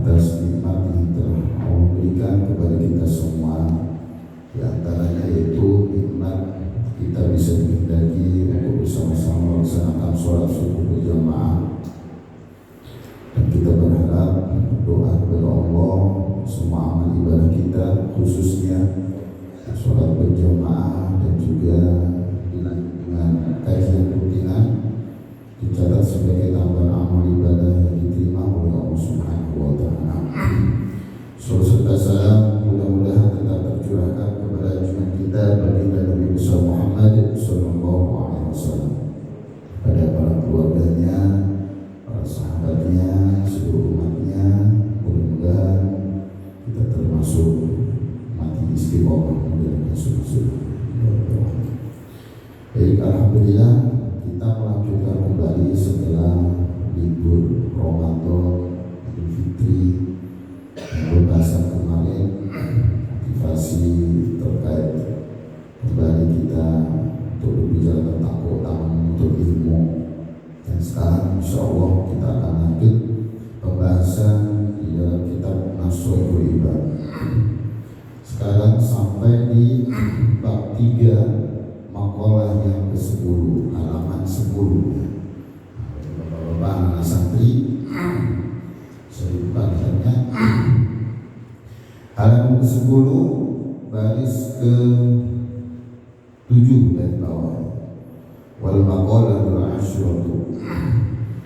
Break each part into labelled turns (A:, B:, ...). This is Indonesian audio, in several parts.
A: atas nikmat yang telah Allah berikan kepada kita semua. Di antaranya yaitu nikmat kita bisa menghendaki untuk bersama-sama melaksanakan sholat subuh berjamaah, dan kita berharap doa kepada Allah semua amal ibadah kita khususnya sholat berjamaah dan juga dengan kajian rutinan dicatat sebagai tambahan amal ibadah yang diterima oleh Allah Subhanahu wa Ta'ala. Serta salam mudah-mudahan tetap tercurahkan kepada junjungan kita baginda Nabi besar Muhammad sallallahu alaihi wasallam, pada para keluarganya, para sahabatnya, seluruh umatnya. Mudah-mudahan kita termasuk mati istiqomah menjalankan sunnah. Baik, alhamdulillah kita melanjutkan kembali setelah libur Ramadan, Idul Fitri. Pembahasan kemarin motivasi terkait kembali kita untuk berbicara tentang keutamaan menuntut ilmu, dan sekarang insya Allah kita akan lanjut pembahasan di dalam kitab Nashul Ibad. Sekarang sampai di bab 3 makalah yang ke-10, halaman 10 ya. Bapak-bapak anak santri, saya buka lihatnya. Halaman ke-10 baris ke-7 dari bawah. Wal maqalatul asyratu.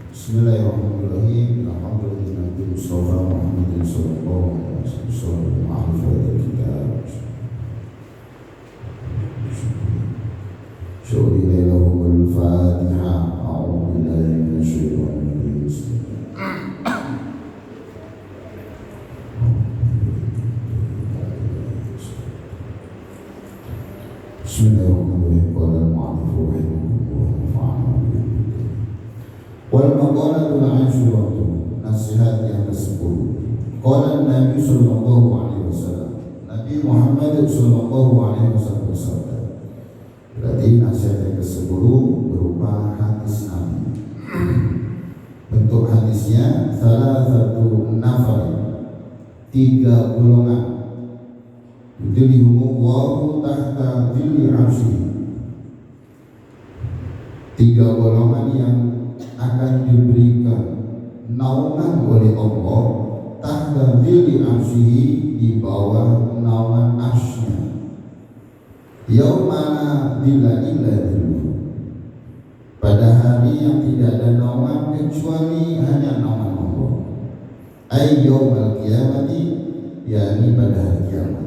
A: Bismillahirrahmanirrahim. Alhamdulillah Mustafa Muhammadin sallallahu alaihi wasallam ma'rifat kitab. Syukur lahumul Fatiha. A'udzu billahi minasyaitonir rajim. Bismillahirrahmanirrahim. Qala al-mu'allif rahimahullah wa nafa'ana bihi. Wal maqalatul asyratu, nasihat yang ke-10. Qala Nabi sallallahu alaihi wasallam, Nabi Muhammad sallallahu alaihi wasallam bersabda. Berarti nasihat yang ke-10 berupa hadis Nabi. Bentuk hadisnya salasatu nafar, 3 golongan. Yudhilluhumullahu tahta dhilli arsyihi, 3 golongan yang akan diberikan naungan oleh Allah tahta dhilli arsyihi, di bawah naungan arsy-Nya. Yaumana dhilla illa dhilluh, pada hari yang tidak ada naungan kecuali hanya naungan Allah. Ay yaumal qiyamati, yakni pada hari kiamat.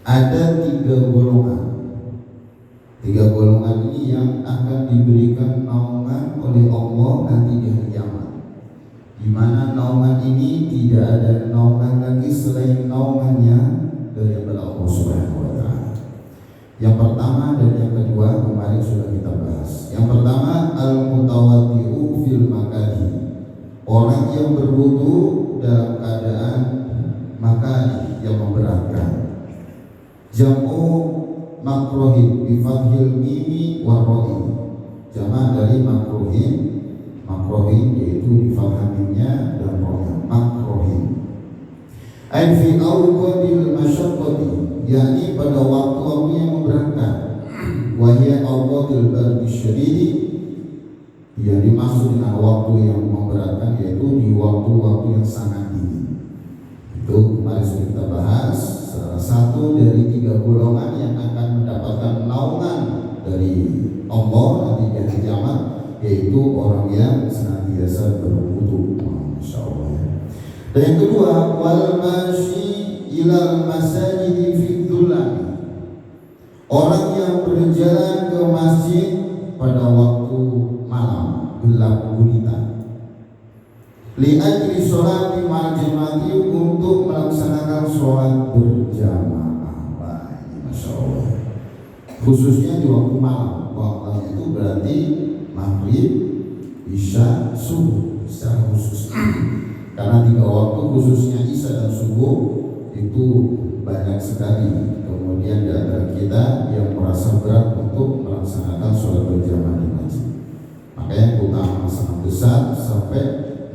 A: Ada 3 golongan. 3 golongan ini yang akan diberikan naungan oleh Allah nanti di hari kiamat, di mana naungan ini tidak ada naungan lagi selain naungannya dari Allah Subhanahu wa Ta'ala. Yang pertama dan yang kedua kemarin sudah kita bahas. Yang pertama, al-mutawaddi'u fil makari, orang yang berwudu dalam keadaan makari, yang memberatkan. Jam'u makruhin bi fathil mimi wa ra'i, jama' dari makruhin. Makruhin yaitu di fathah mimnya dan ra'nya, makruhin. Ai fi awqatil masyaqqati, yakni pada waktu-waktu yang memberatkan. Wa hiya awqatil bardi syadidi, yang dimaksud dengan waktu yang memberatkan yaitu di waktu-waktu yang sangat dingin. Itu kemarin sudah kita bahas. Salah satu dari 3 golongan yang akan mendapatkan naungan dari Allah nanti di hari kiamat, yaitu orang yang senantiasa berwudu. Masya Allah ya. Dan yang kedua, wal masyi ilal masajid fi dzulami, orang yang berjalan ke masjid pada waktu malam gelap gulita, li ajli sholati ma'al jamaati, untuk melaksanakan sholat berjamaah. Masya Allah, khususnya di waktu malam. Waktu itu berarti maghrib, isya, subuh secara khusus. Karena 3 waktu khususnya isya dan subuh itu banyak sekali. Kemudian di antara kita yang merasa berat untuk melaksanakan sholat berjamaah di masjid, makanya keutamaan sangat besar sampai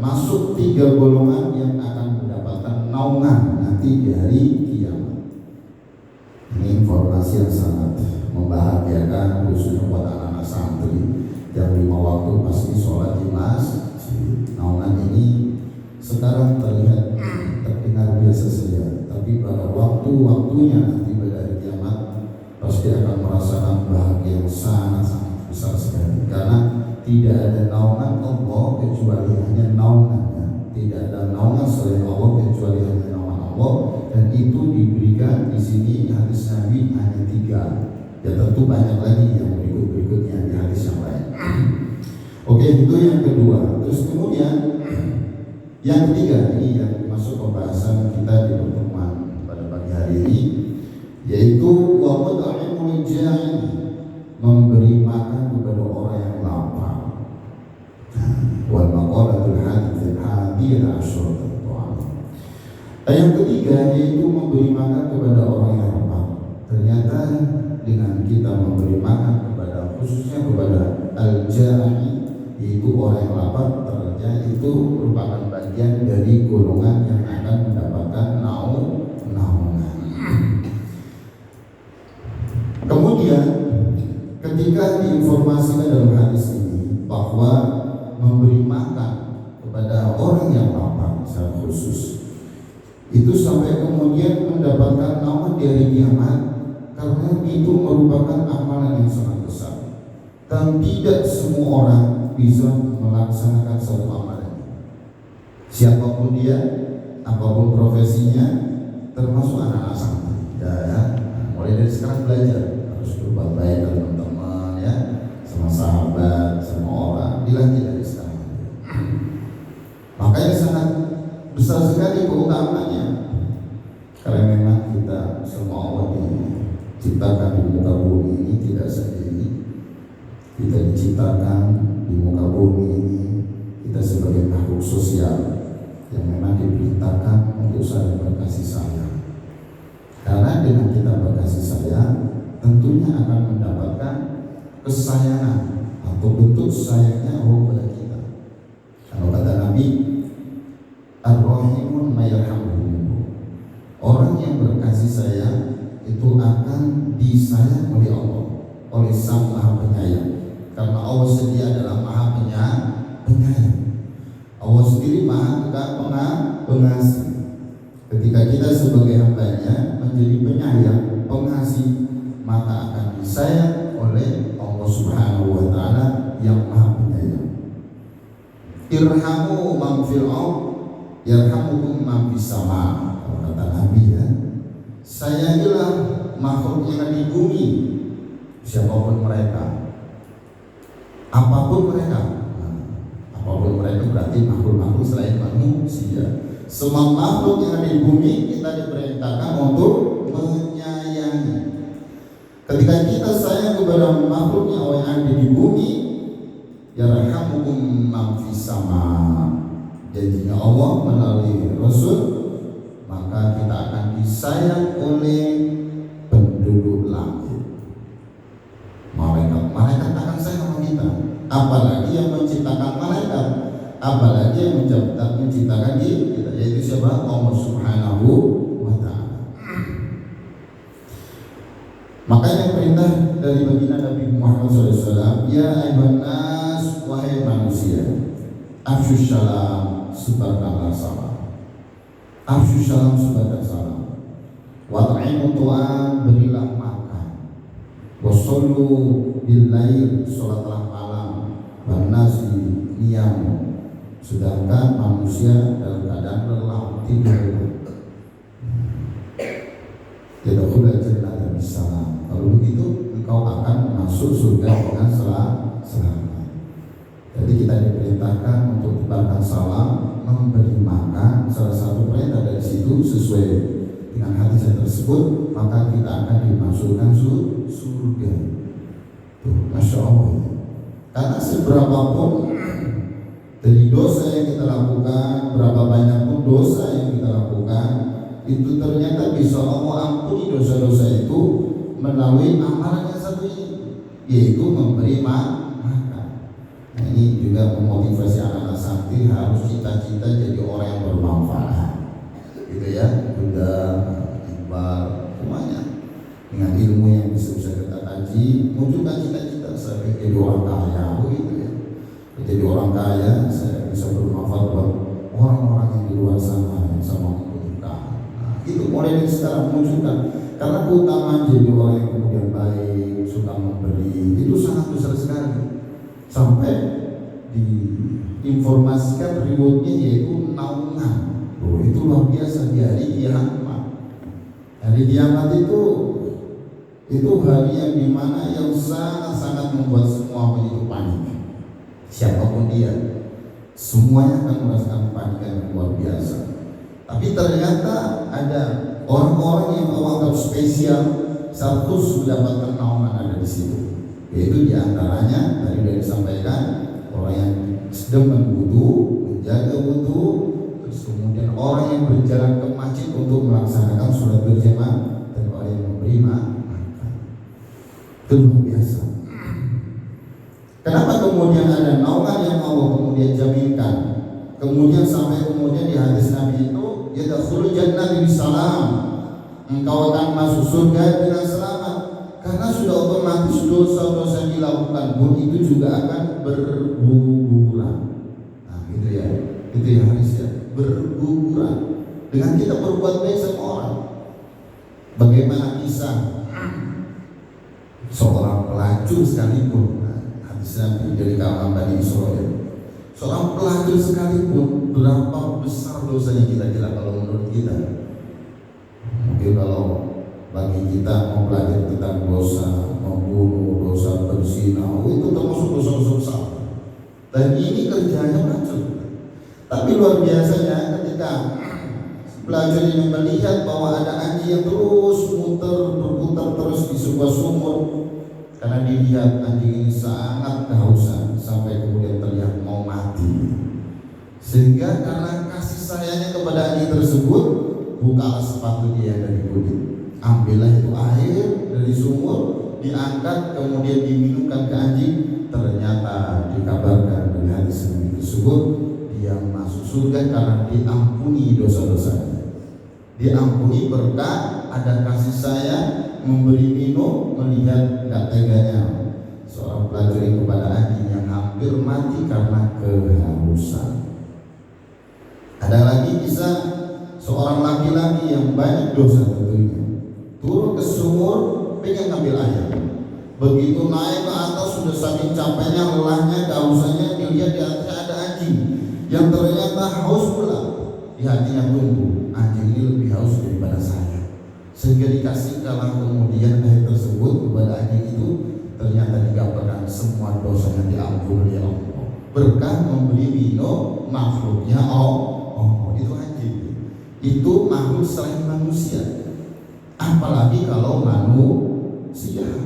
A: masuk 3 golongan yang akan mendapatkan naungan nanti di hari kiamat. Ini informasi yang sangat membahagiakan khususnya buat anak-anak santri yang 5 waktu pasti sholat di masjid. Naungan ini sekarang terlihat terdengar biasa saja, tapi pada waktu-waktunya nanti pada hari kiamat pasti akan merasakan bahagia yang sangat-sangat besar sekali, karena tidak ada naungan Allah kecuali hanya naungannya. Tidak ada naungan selain Allah kecuali hanya naungan Allah, dan itu diberikan di sini hadis Nabi hanya 3. Ya tentu banyak lagi yang berikut-berikutnya di hadis yang lain. Oke, itu yang kedua. Terus kemudian yang ketiga, ini yang masuk pembahasan kita di pertemuan pada pagi hari ini, yaitu wa mut'imul ja'i, memberi makan kepada orang yang lapar. Wal maqalatul hadithil hadiyah asyratul ta'am. Yang ketiga yaitu memberi makan kepada orang yang lapar. Ternyata dengan kita memberi makan kepada, khususnya kepada al-ja'i, yaitu orang yang lapar, ternyata itu merupakan bagian dari golongan yang akan mendapatkan naungan. Kemudian ketika diinformasikan dalam hadis ini bahwa memberi makan kepada orang yang lapar secara khusus itu sampai kemudian mendapatkan naungan dari kiamat, karena itu merupakan amalan yang sangat besar dan tidak semua orang bisa melaksanakan suatu amalan. Siapapun dia, apapun profesinya, termasuk anak-anak santri. Ya, mulai dari sekarang belajar harus berbuat baik dengan teman-teman, ya, sama sahabat, sama orang. Dilatih dari sekarang. Makanya sangat besar sekali keutamaannya, karena memang kita semua Allah diciptakan di muka bumi ini tidak sendiri. Kita diciptakan di muka bumi ini, kita sebagai makhluk sosial yang memang diperintahkan untuk saling berkasih sayang. Karena dengan kita berkasih sayang, tentunya akan mendapatkan kesayangan atau bentuk sayangnya Allah kepada kita. Kalau kata Nabi, ar-rahimun mayarhamuhum, orang yang berkasih sayang itu akan disayang oleh Allah, oleh Sang Maha Penyayang. Karena Allah sendiri adalah Maha Penyayang. Allah sendiri Maha Pengasih. Ketika kita sebagai hambanya menjadi penyayang, pengasih, maka akan disayang oleh Allah Subhanahu wa Ta'ala yang Maha Penyayang. Irhamu man fil ardh yarhamukum man fis sama, kata Nabi, ya. Sayangilah makhluk yang ada di bumi, siapapun mereka, apapun mereka. Apapun mereka berarti makhluk-makhluk selain manusia. Semua makhluk yang ada di bumi kita diperintahkan untuk menyayangi. Ketika kita sayang kepada makhluk yang ada di bumi, yarhamukum man fis sama, janjinya Allah melalui Rasul, maka kita akan disayang oleh penduduk langit. Malaikat akan sayang sama kita. Apalagi yang menciptakan malaikat, apalagi yang menciptakan kita, yaitu siapa? Allah Subhanahu wa Ta'ala. Makanya perintah dari baginda Nabi Muhammad SAW, ya ayyuhan nas, wahai manusia, afsyus salam, sebarkanlah salam. Afsyus salam, sebarkan salam. Wat'imu tu'an, berilah makan. Wasallu bil-lail, sholatlah malam. Wanasi niyam, sedangkan manusia dalam keadaan lelah, tidur. Yadkhulul jannata bisalam. Kalau begitu engkau akan masuk surga dengan selamat. Jadi kita diperintahkan untuk tebarkan salam, memberi makan. Salah satu perintah dari situ sesuai dengan hadis yang tersebut, maka kita akan dimasukkan surga. Tuh, Masya Allah. Karena seberapapun dari dosa yang kita lakukan, berapa banyak pun dosa yang kita lakukan, itu ternyata bisa Allah ampuni dosa-dosa itu melalui amalan yang satu ini, yaitu memberi makan. Nah, ini juga memotivasi anak-anak santri harus cita-cita jadi orang yang bermanfaat. Itu gitu ya, Buddha, Iqbal, semuanya dengan ilmu yang bisa kita kaji, munculkan cita-cita saya jadi orang kaya, begitu ya. Jadi orang kaya, saya bisa bermanfaat buat orang-orang yang di luar sana yang sama membutuhkan. Nah, itu mulai dari sekarang munculkan, karena keutamaan jadi orang yang kemudian baik, suka memberi, itu sangat besar sekali. Sampai diinformasikan rewardnya yaitu naungan. Itu luar biasa di hari kiamat. Hari kiamat itu hari yang dimana yang sangat-sangat membuat semua begitu panik. Siapapun dia, semuanya akan merasakan panik yang luar biasa. Tapi ternyata ada orang-orang yang anggap spesial, satu mendapatkan naungan ada di situ. Yaitu diantaranya tadi sudah disampaikan, orang yang sedang berwudu, menjaga wudu, terus kemudian orang yang berjalan ke masjid untuk melaksanakan sholat berjamaah, dan orang yang memberi makan. Itu luar biasa. Kenapa kemudian ada naungan yang Allah kemudian jaminkan? Kemudian sampai kemudian di hadis Nabi itu, yadkhulul jannah bisalam, engkau akan masuk surga dengan selamat, karena sudah otomatis dosa-dosa yang dilakukan pun itu juga akan berguguran. Nah gitu ya, itu yang harus ya, berguguran dengan kita berbuat baik sama orang. Bagaimana kisah seorang pelacur sekalipun, hadis Nabi dari kalangan Bani Israel, seorang pelacur sekalipun berapa besar dosanya kira-kira kalau menurut kita? Mungkin kalau bagi kita mau belajar tentang dosa membunuh, dosa berzina, itu termasuk dosa-dosa besar. Dan ini kerjanya pelacur. Tapi luar biasanya ketika pelacur ini melihat bahwa ada anjing yang terus berputar terus di sebuah sumur, karena dilihat anjing ini sangat kehausan sampai kemudian terlihat mau mati. Sehingga karena kasih sayangnya kepada anjing tersebut, bukalah sepatu dia dari kulit, ambillah itu air dari sumur, diangkat kemudian diminumkan ke anjing. Ternyata dikabarkan dari hadis Nabi tersebut, dia masuk surga karena diampuni dosa-dosanya, diampuni berkat ada kasih sayang, memberi minum, melihat gak teganya seorang pelacur kepada anjing yang hampir mati karena kehausan. Ada lagi kisah seorang laki-laki yang banyak dosa tentunya, turun ke sumur pengen ngambil air. Begitu naik ke atas sudah saking capeknya, lelahnya, kehausannya, dilihat di atasnya ada anjing yang ternyata haus pula. Di hatinya tumbuh, anjing ini lebih haus daripada saya, sehingga dikasihkanlah kemudian air tersebut kepada anjing itu. Ternyata digambarkan semua dosanya diampuni oleh Allah berkah memberi minum makhluknya Allah. Itu anjing, itu makhluk selain manusia, apalagi kalau manusia,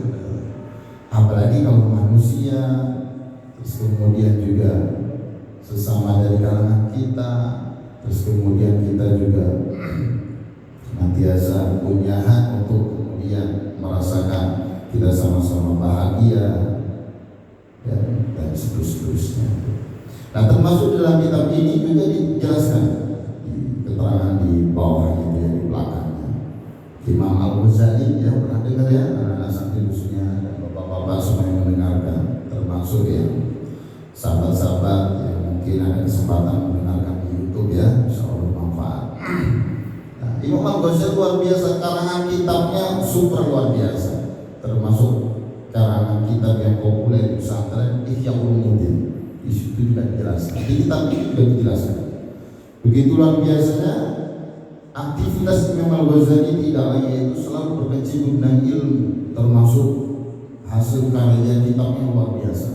A: terus kemudian juga sesama dari kalangan kita, terus kemudian kita juga senantiasa punya hak untuk kemudian merasakan kita sama-sama bahagia dan seterusnya. Nah, termasuk dalam kitab ini juga dijelaskan di keterangan di bawah itu ya, di belakangnya. Imam Al-Ghazali, ya pernah dengar ya, anak-anak santri khususnya dan bapak-bapak semua yang mendengarkan, termasuk yang sahabat-sahabat yang mungkin ada kesempatan mendengarkan di YouTube ya, insya Allah bermanfaat. Nah, Imam Al-Ghazali luar biasa, karangan kitabnya super luar biasa, termasuk karangan kitab yang populer di pesantren, Ihya Ulumuddin. Di situ juga dijelaskan, di kitab ini juga dijelaskan. Begitu luar biasanya aktivitas Imam Al-Ghazali tidak lain yaitu selalu berkecimpung dengan ilmu, termasuk hasil karya kitabnya luar biasa.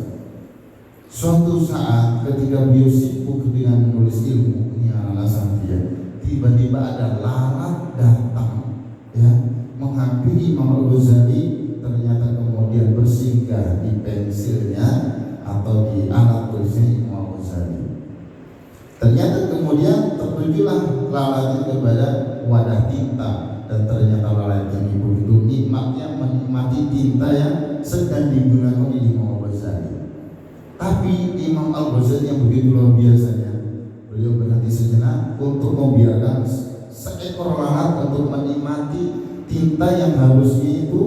A: Suatu saat ketika beliau sibuk dengan menulis ilmu, ini alasan dia, tiba-tiba ada lalat datang ya menghampiri Imam Al-Ghazali. Ternyata kemudian bersinggah di pensilnya atau di alat tulisnya Imam Al-Ghazali. Ternyata kemudian tertujulah lalat itu kepada wadah tinta, dan ternyata lalat ini begitu nikmatnya menikmati tinta yang sedang digunakan oleh Imam Al-Ghazali. Tapi Imam Al-Ghazali yang begitu luar biasanya, beliau berhenti sejenak untuk membiarkan seekor tinta yang harusnya itu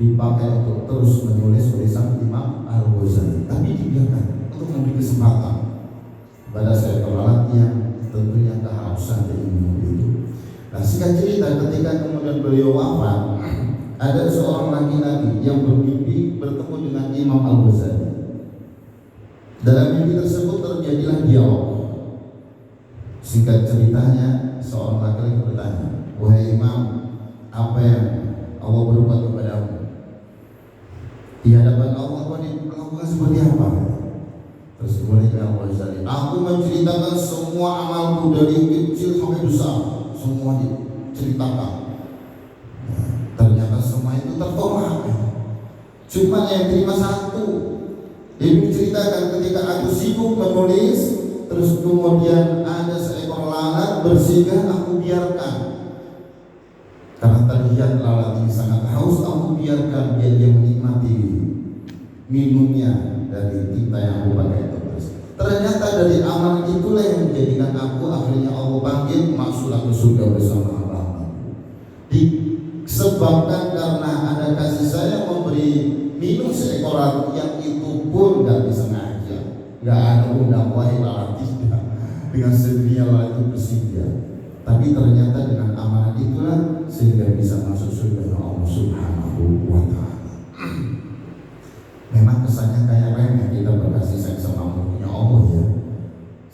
A: dipakai untuk terus menulis tulisan Imam Al-Ghazali, tapi dibiarkan untuk memberi kesempatan pada seekor lalat yang tentunya kehausan dan ingin itu. Nah, singkat cerita, ketika kemudian beliau wafat, ada seorang laki-laki yang bermimpi bertemu dengan Imam Al-Ghazali. Dalam mimpi tersebut terjadilah dialog. Singkat ceritanya, seorang laki-laki bertanya, "Wahai Imam, apa yang Allah berbuat kepadamu? Di hadapan Allah kau diperlakukan seperti apa?" Terus kemudian Imam Al-Ghazali, "Aku menceritakan semua amalku dari kecil sampai besar, semua diceritakan. Ternyata semua itu tertolak. Cuma yang terima satu. Dia menceritakan ketika aku sibuk menulis, terus kemudian ada seekor lalat bersinggah, aku biarkan. Karena terlihat lalat ini sangat haus, aku biarkan dia menikmati minumnya dari tinta yang aku pakai itu. Ternyata dari amal itulah yang menjadikan aku akhirnya Allah panggil masuklah ke surga bersama Allah. Disebabkan karena ada kasih sayang memberi minum seekor lalat yang itu pun gak disengaja, gak ada undang wahai lalat, tidak dengan sendirinya lalat itu bersinggah, tapi ternyata dengan amal itulah sehingga bisa masuk surga Allah Subhanahu wa Ta'ala. Memang kesannya kayak remeh kita berkasih sayang sama makhluknya Allah ya,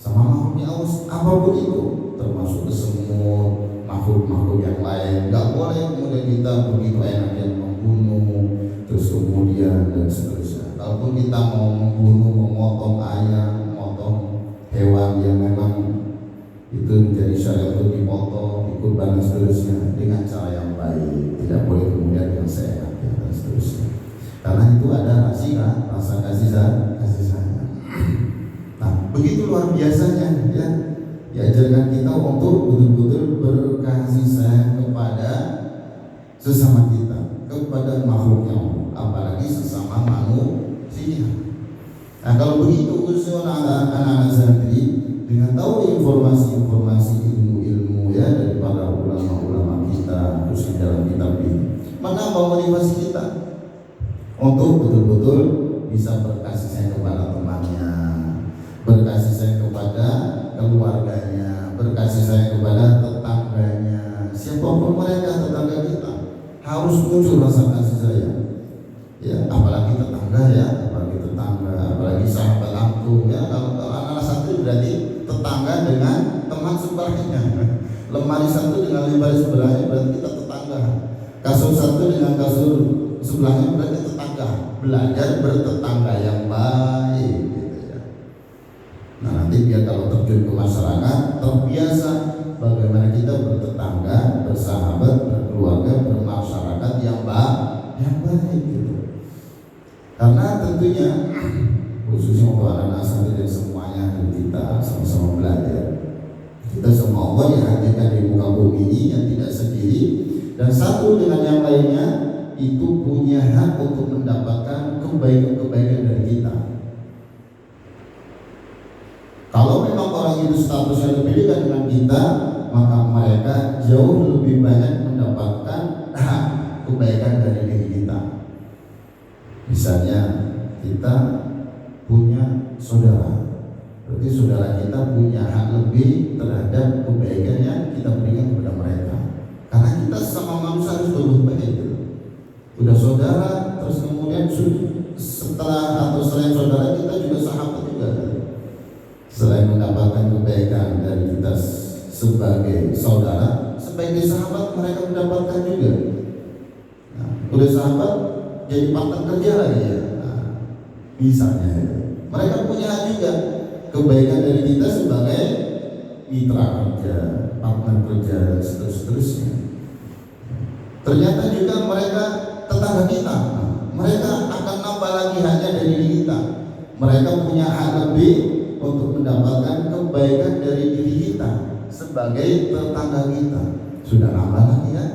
A: sama makhluknya Allah apapun itu, termasuk semut, makhluk-makhluk yang lain. Gak boleh kemudian kita begitu enaknya membunuh, terus kemudian dan seterusnya. Kalaupun kita mau membunuh, memotong ayam, memotong hewan yang memang itu menjadi syariat untuk dipotong, dikurban dan seterusnya dengan cara yang baik, tidak boleh kemudian dengan seenaknya dan seterusnya. Karena itu ada rasa kasih sayang. Nah, begitu luar biasanya ya, diajarkan kita untuk betul-betul berkasih sayang kepada sesama kita, kepada makhluknya Allah, apalagi sesama manusia. Nah, kalau begitu khususnya anak-anak santri dengan tahu informasi-informasi ilmu-ilmu ya dari para ulama-ulama kita, terus di dalam kitab ini, maka memotivasi kita untuk betul-betul bisa berkasih sayang kepada temannya, berkasih sayang kepada keluarganya, berkasih sayang kepada tetangganya, siapapun mereka, tetangga kita harus muncul rasa kasih sayang. Ya, apalagi tetangga ya, apalagi sahabat langsung ya. Kalau anak-anak santri berarti tetangga dengan teman sebelahnya. Lemari satu dengan lemari sebelahnya berarti kita tetangga. Kasur satu dengan kasur sebelahnya berarti tetangga. Belajar bertetangga yang baik gitu ya. Nah, nanti biar kalau terjun ke masyarakat terbiasa bagaimana kita bertetangga, bersahabat, berkeluarga, bermasyarakat yang baik gitu. Karena tentunya khususnya untuk anak-anak santri dan semuanya kita sama-sama belajar. Kita semua Allah yang hadirkan di muka bumi ini yang tidak sendiri dan satu dengan yang lainnya itu punya hak untuk mendapatkan kebaikan-kebaikan dari kita. Kalau memang orang itu statusnya lebih dekat dengan kita, maka mereka jauh lebih banyak mendapatkan hak kebaikan dari diri kita. Misalnya kita punya saudara, berarti saudara kita punya hak lebih terhadap kebaikan yang kita berikan kepada mereka. Karena kita sama manusia harus berbuat baik. Udah saudara, terus kemudian setelah atau selain saudara kita juga sahabat juga. Selain mendapatkan kebaikan dari kita sebagai saudara, sebagai sahabat mereka mendapatkan juga. Nah, udah sahabat jadi partner kerja lagi ya. Nah, misalnya mereka punya hak juga kebaikan dari kita sebagai mitra kerja, partner kerja dan seterusnya. Ternyata juga mereka tetangga kita, mereka akan nambah lagi haknya dari diri kita. Mereka punya hak lebih untuk mendapatkan kebaikan dari diri kita sebagai tetangga kita. Sudah nambah lagi ya.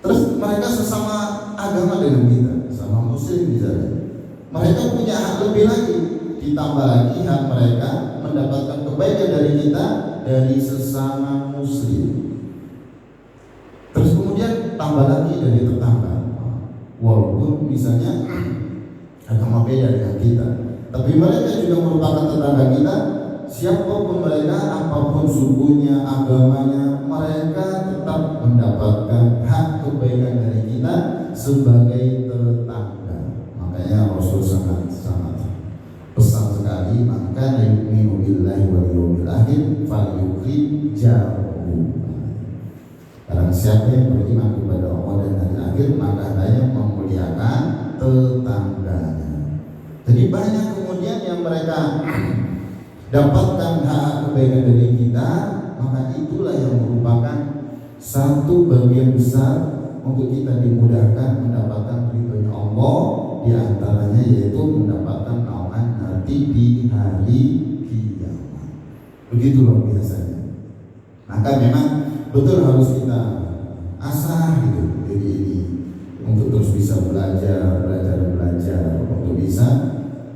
A: Terus mereka sesama agama dengan kita, sama muslim misalnya, mereka punya hak lebih lagi, ditambah lagi hak mereka mendapatkan kebaikan dari kita dari sesama muslim. Terus kemudian tambah lagi dari tetangga. Walaupun misalnya agama beda dengan kita, tapi mereka juga merupakan tetangga kita. Siapapun mereka, apapun sukunya, agamanya, mereka tetap mendapatkan hak kebaikan dari kita sebagai tetangga. Makanya Rasul sangat pesan sekali, maka yu'minu billahi wal yawmil akhir falyukrim jarahu. Barang siapa yang beriman kepada Allah dan hari akhir, maka hendaknya memuliakan tetangganya. Jadi banyak kemudian yang mereka dapatkan hak kebaikan dari kita, maka itulah yang merupakan satu bagian besar untuk kita dimudahkan mendapatkan ridhonya Allah, di antaranya yaitu mendapatkan naungan nanti di hari kiamat. Begitu loh biasanya. Maka memang betul harus kita asah gitu diri ini untuk terus bisa belajar untuk bisa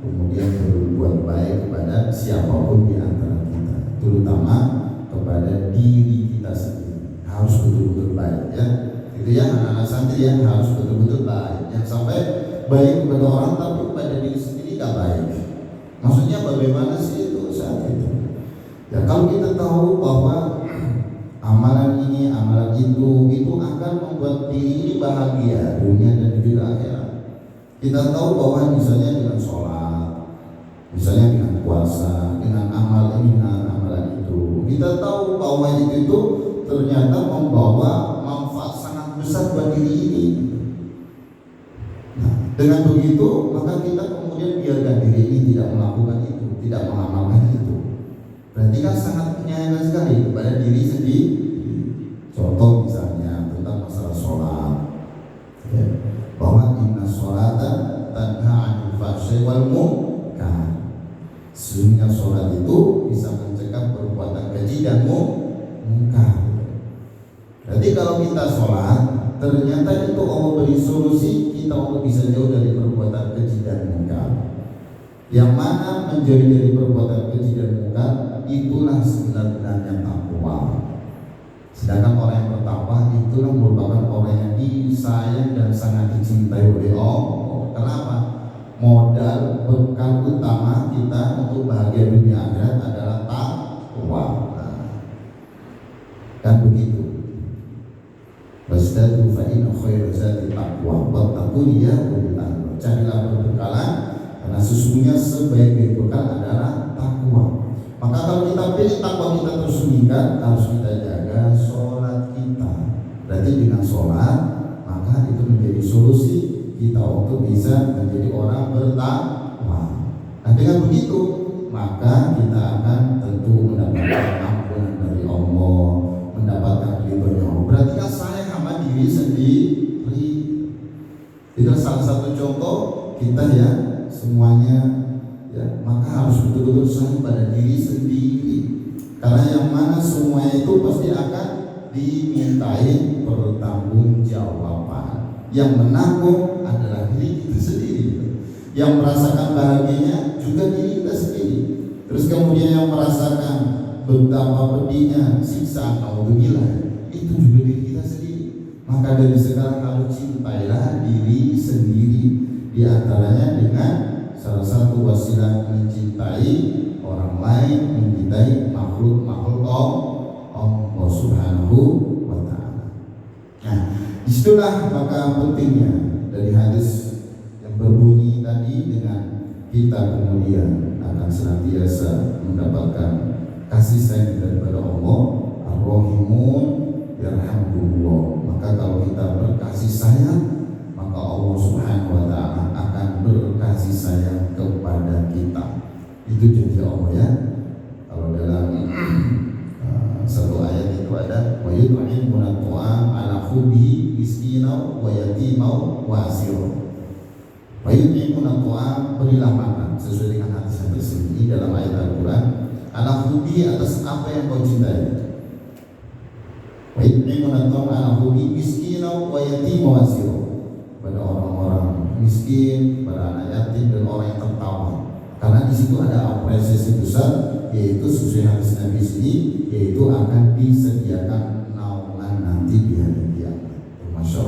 A: kemudian berbuat baik kepada siapapun di antara kita, terutama kepada diri kita sendiri. Harus betul-betul baik ya. Itu ya anak-anak santri yang harus betul-betul baik. Jangan sampai baik kepada orang tapi kepada diri sendiri gak baik. Maksudnya bagaimana sih itu saat itu? Ya kalau kita tahu bahwa amalan ini, amalan itu akan membuat diri ini bahagia dunia dan juga akhirat. Kita tahu bahwa misalnya dengan sholat, misalnya dengan puasa, dengan amal ini, dengan amalan itu, kita tahu bahwa itu ternyata membawa manfaat sangat besar buat diri ini. Nah, dengan begitu maka kita kemudian biarkan diri ini tidak melakukan itu, tidak mengamalkan itu. Berarti kan sangat menyayangkan sekali kepada diri sendiri. Contoh misalnya tentang masalah sholat, ya, bahwa inna sholata tanha 'anil fahsya'i wal munkar. Sesungguhnya sholat itu bisa mencegah perbuatan keji dan munkar. Jadi kalau kita sholat, ternyata itu Allah beri solusi kita untuk bisa jauh dari perbuatan keji dan munkar. Yang mana menjauh dari perbuatan keji dan munkar, itulah sebenarnya takwa. Sedangkan orang yang bertakwa itulah merupakan orang yang disayang dan sangat dicintai oleh Allah. Kenapa? Modal bekal utama kita untuk bahagia dunia akhirat adalah takwa. Kan begitu. Wasdadu fa inna khairu zati taqwa wattaqun ya ulil albab. Carilah perbekalan karena sesungguhnya sebaik-baik bekal adalah takwa. Maka kalau kita pilih takwa kita terus meningkat, harus kita jaga sholat kita. Berarti dengan sholat maka itu menjadi solusi kita untuk bisa menjadi orang bertakwa. Nah dengan begitu maka kita akan tentu mendapatkan ampunan dari Allah, mendapatkan ridhonya Allah. Berarti kan saya sama diri sendiri. Itu salah satu contoh kita ya semuanya. Ya, maka harus betul-betul sayang pada diri sendiri. Karena yang mana semuanya itu pasti akan dimintai pertanggungjawaban. Yang menanggung adalah diri kita sendiri. Yang merasakan bahagianya juga diri kita sendiri. Terus kemudian yang merasakan betapa pedihnya siksaan naudzubillah itu juga diri kita sendiri. Maka dari sekarang harus cintailah diri sendiri, di antaranya dengan salah satu wasilah mencintai orang lain, mencintai makhluk Allah Subhanahu wa ta'ala. Nah, disitulah maka pentingnya dari hadis yang berbunyi tadi dengan kita kemudian akan senantiasa mendapatkan kasih sayang daripada Allah, Ar-Rahimun yarhamkumullah. Maka kalau kita berkasih sayang, maka Allah Subhanahu wa ta'ala akan berkasih sayang kepada kita. Itu janji Allah ya. Kalau dalam satu ayat itu ada wa yut'imuna ta'am ala hubbihi miskina wa yatima wa asira. Wa yut'imuna ta'am, berilah makan sesuai dengan hadis yang tersebut dalam ayat Al-Qur'an, ala hubbihi, atas apa yang kau cintai. Wa yut'imuna ta'am ala hubbihi miskina wa yatima wa asira, pada orang-orang miskin, pada anak yatim dan orang yang tertawan. Karena di situ ada apresiasi besar, yaitu sesuai hadis Nabi sini, yaitu akan disediakan naungan nanti di hari kiamat. Masya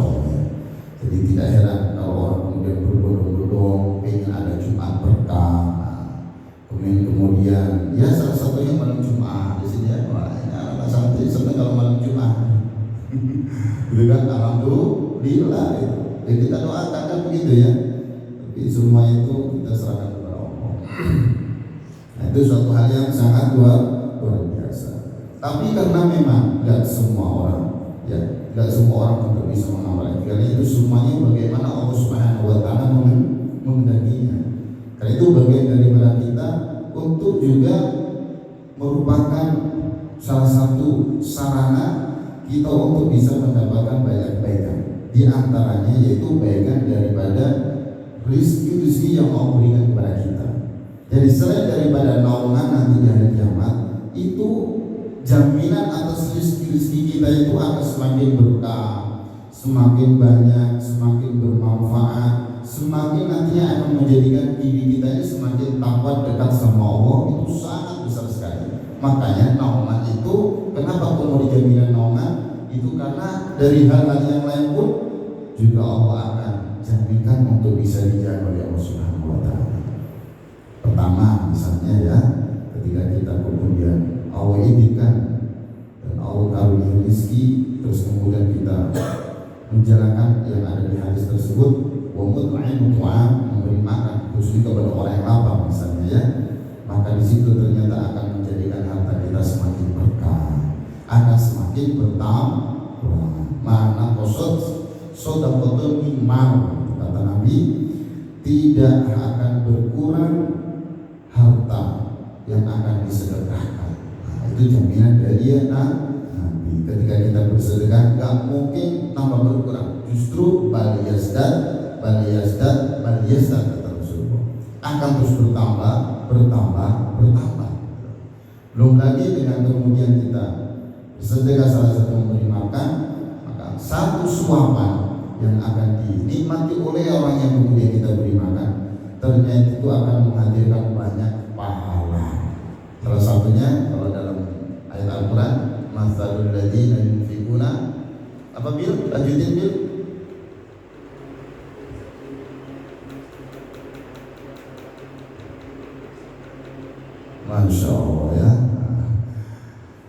A: Gitu kan, alhamdulillah itu. Ya kita doakan kan begitu ya. Tapi semua itu kita serahkan kepada Allah. Nah, itu suatu hal yang sangat luar biasa. Tapi karena memang nggak semua orang, ya nggak semua orang untuk bisa mengamalkan. Karena itu semuanya bagaimana Allah Subhanahu Wa Taala menghendakinya. Karena itu bagian daripada kita untuk juga merupakan salah satu sarana kita untuk bisa mendapatkan banyak kebaikan. Di antaranya yaitu kebaikan daripada rezeki yang Allah berikan kepada kita. Jadi selain daripada naungan nanti di hari kiamat, itu jaminan atas rezeki kita itu akan semakin berkah, semakin banyak, semakin bermanfaat, semakin nantinya akan menjadikan diri kita ini semakin takwa dekat sama Allah. Itu sangat besar sekali. Makanya naungan itu, kenapa mau dijaminan naungan? Itu karena dari hal-hal yang lain pun juga Allah akan jaminkan untuk bisa dijaga oleh Allah Subhanahu Wa Taala. Pertama misalnya ya, ketika kita kemudian Allah izinkan dan Allah karunia rezeki, terus kemudian kita menjalankan yang ada di hadis tersebut, wa mut'im tu'am, memberi makan khususnya kepada orang yang lapar misalnya ya, maka di situ ternyata akan menjadikan harta kita semakin berkah, akan semakin bertambah. Mana kosot sodaqatun mimmal, kata Nabi, tidak akan berkurang harta yang akan disedekahkan. Nah, itu jaminan dari Nabi. Ketika kita bersedekah nggak mungkin tambah berkurang, justru bal yazdad kata Rasulullah, akan terus bertambah. Belum lagi dengan kemudian kita bersedekah, salah satu memberi makan, maka satu suapan yang akan dinikmati oleh orang yang kemudian kita beri makan, ternyata itu akan menghadirkan banyak pahala. Salah satunya kalau dalam ayat Al-Quran, matsalul ladzina yunfiquna, apa bil? Lanjutin bil. Masya Allah ya.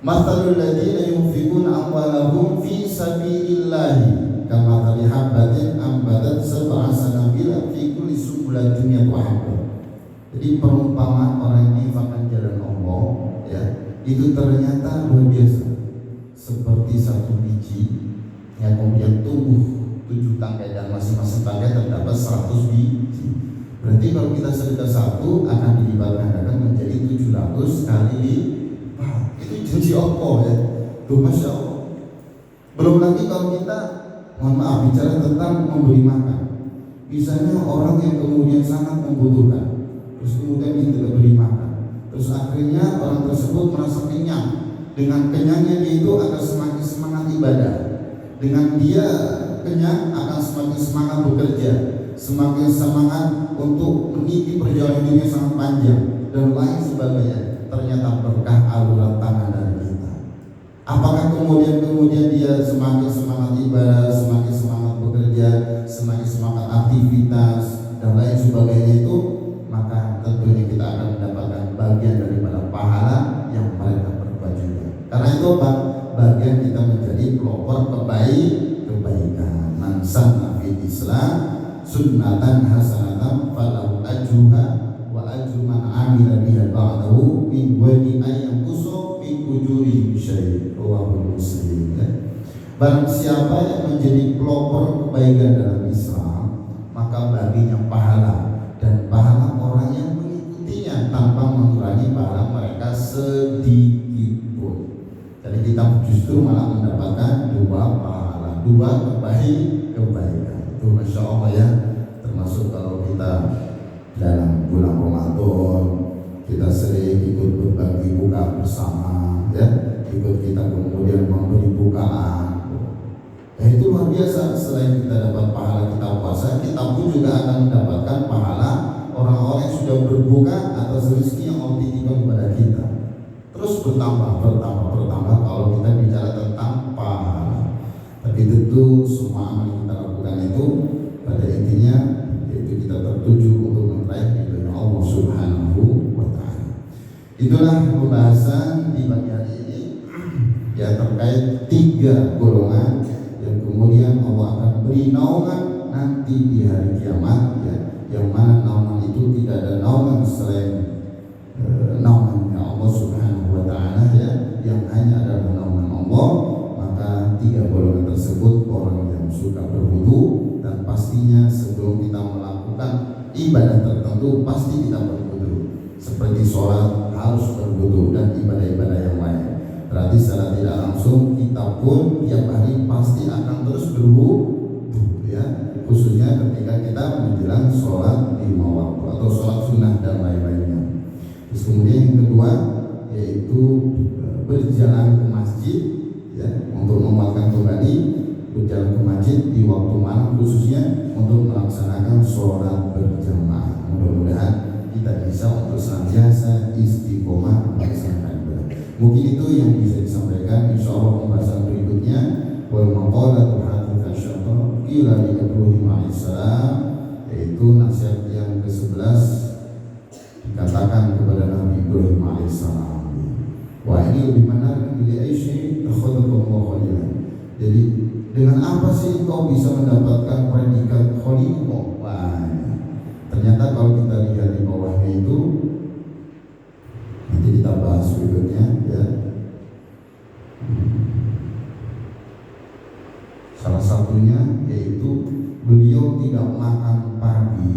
A: Matsalul ladzina yunfiquna amwalahum fi sabilillah kamathali habbatin ambatat sab'a sanabila fi kulli sumbulatin mi'atu habbatin. Jadi perumpamaan orang yang menginfakkan jalan Allah ya, itu ternyata luar biasa, seperti satu biji yang kemudian tumbuh 7 tangkai dan masing-masing tangkai terdapat 100 biji. Berarti kalau kita sedekah satu akan dilipat gandakan menjadi 700 kali lipat. Itu janji Allah ya. Tuh Masya Allah. Belum lagi kalau kita, mohon maaf, bicara tentang memberi makan. Misalnya orang yang kemudian sangat membutuhkan, terus kemudian kita beri makan, terus akhirnya orang tersebut merasa kenyang. Dengan kenyangnya dia itu akan semakin semangat ibadah. Dengan dia kenyang akan semakin semangat bekerja, semakin semangat untuk meniti perjalanan hidupnya sangat panjang dan lain sebagainya. Ternyata berkah aluran tangan dari kita. Apakah kemudian dia semakin semangat ibadah, semakin semangat bekerja, semakin semangat aktivitas dan lain sebagainya itu, maka tentunya kita akan mendapatkan bagian daripada pahala yang mereka perbuat juga. Karena itu bagian kita menjadi pelopor kebaikan. Man sanna fil Islam sunnatan hasanatan falahu ajruha wa ajru man amila biha ba'dahu min wadi ayyan kusu min ujuri syai'. Rawahu Muslim. Barang siapa yang menjadi pelopor kebaikan dalam Islam, maka baginya pahala dan pahala orang yang mengikutinya tanpa mengurangi pahala mereka sedikit pun. Jadi kita justru malah mendapatkan 2 pahala, 2 kebaikan. Itu Masya Allah ya. Termasuk kalau kita dalam bulan Ramadan, kita sering ikut berbagi buka bersama ya, ikut kita kemudian memberi bukaan. Itu luar biasa. Selain kita dapat pahala kita puasa, kita pun juga akan mendapatkan pahala orang-orang yang sudah berbuka atas rezeki yang Allah titipkan kepada kita. Terus bertambah kalau kita bicara tentang pahala. Tapi tentu semua amal yang kita lakukan itu pada intinya yaitu kita tertuju untuk meraih ridhonya Allah Subhanahu wa Ta'ala. Itulah pembahasan di pagi hari ini ya terkait 3 golongan yang Kemudian Allah akan beri naungan nanti di hari kiamat, ya, yang mana naungan itu tidak ada naungan selain naungannya Allah Subhanahu wa Ta'ala, ya, yang hanya ada naungan Allah. Maka tiga golongan tersebut orang yang suka berwudu, dan pastinya sebelum kita melakukan ibadah tertentu pasti kita berwudu, seperti sholat harus berwudu dan ibadah-ibadah yang lain. Berarti secara tidak langsung kita pun tiap hari pasti akan terus berwudu, ya, khususnya ketika kita menjelang sholat 5 waktu atau sholat sunnah dan lain-lainnya. Terus kemudian yang kedua yaitu berjalan ke masjid, ya, untuk menguatkan kembali berjalan ke masjid di waktu malam, khususnya untuk melaksanakan sholat berjamaah. Mudah-mudahan kita bisa untuk senantiasa istiqomah melaksanakan ibadah. Mungkin itu yang bisa disampaikan. Insyaallah pembahasan berikutnya wal maqalatu hadza syaitan qila li Ibrahim alaihissalam, yaitu nasihat yang ke-11 dikatakan kepada Nabi Ibrahim alaihissalam. Wah, ini lebih menarik dari Aisyah takhadallahu khalilan. Jadi dengan apa sih kau bisa mendapatkan predikat khalilullah? Wah, ternyata kalau kita lihat di bawahnya itu, nanti kita bahas berikutnya, ya. Salah satunya yaitu beliau tidak makan pagi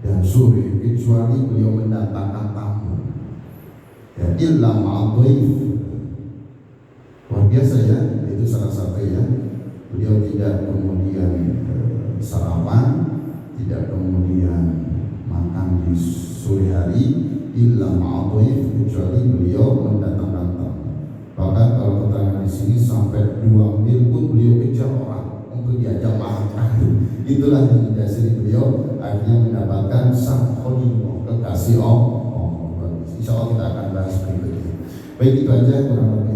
A: dan sore kecuali beliau mendatangkan tamu, ya, illa ma'adhaif. Luar biasa, ya, itu salah satu, ya. Beliau tidak kemudian sarapan, tidak kemudian makan di sore hari, illa ma'adhaif, kecuali beliau mendatangkan tamu. Bahkan kalau keterangan di sini sampai 2 mil pun beliau kejar orang untuk diajak makan. Itulah yang mendasari beliau akhirnya mendapatkan sang khalilullah, kekasih Allah. Insya Allah kita akan bahas berikutnya. Baik, itu aja kurang lebih